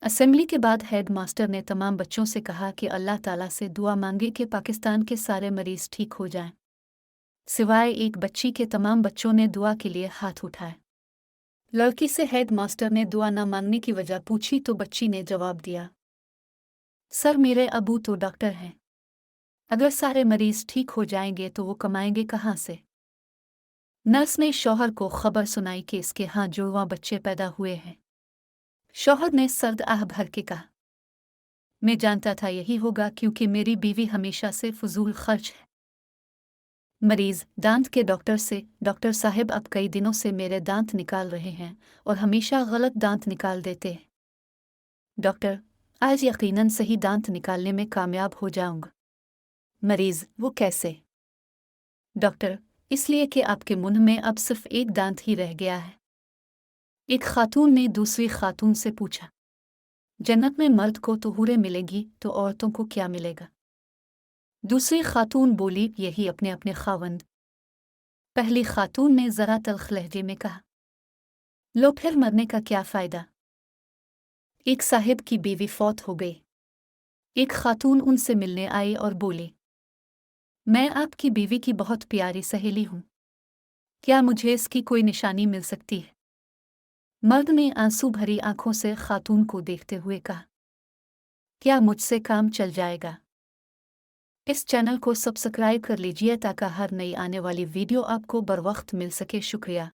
Assembly के बाद head master ने तमाम बच्चों से कहा कि अल्लाह ताला से दुआ मांगे कि पाकिस्तान के सारे मरीज ठीक हो जाएं। सिवाय एक बच्ची के तमाम बच्चों ने दुआ के लिए हाथ उठाए। लड़की से हेड मास्टर ने दुआ न मांगने की वजह पूछी तो बच्ची ने जवाब दिया, सर मेरे अबू तो डॉक्टर हैं। अगर सारे मरीज ठीक हो जाएंगे तो वो कमाएंगे कहाँ से। नर्स ने शौहर को खबर सुनाई कि इसके यहाँ जुड़वां बच्चे पैदा हुए हैं। शौहर ने सर्द आह भर के कहा, मैं जानता था यही होगा क्योंकि मेरी बीवी हमेशा से फजूल खर्च है। मरीज दांत के डॉक्टर से, डॉक्टर साहब अब कई दिनों से मेरे दांत निकाल रहे हैं और हमेशा गलत दांत निकाल देते हैं। डॉक्टर, आज यकीनन सही दांत निकालने में कामयाब हो जाऊंगा। मरीज, वो कैसे। डॉक्टर, इसलिए कि आपके मुंह में अब सिर्फ एक दांत ही रह गया है। एक खातून ने दूसरी खातून से पूछा, जन्नत में मर्द को तो हूरें मिलेगी तो औरतों को क्या मिलेगा। दूसरी खातून बोली, यही अपने अपने खावंद। पहली खातून ने जरा तल्ख लहजे में कहा, लो फिर मरने का क्या फायदा। एक साहिब की बीवी फौत हो गई। एक खातून उनसे मिलने आई और बोली, मैं आपकी बीवी की बहुत प्यारी सहेली हूँ, क्या मुझे इसकी कोई निशानी मिल सकती है। मर्द ने आंसू भरी आंखों से खातून को देखते हुए कहा, क्या मुझसे काम चल जाएगा। इस चैनल को सब्सक्राइब कर लीजिए ताकि हर नई आने वाली वीडियो आपको बर वक्त मिल सके। शुक्रिया।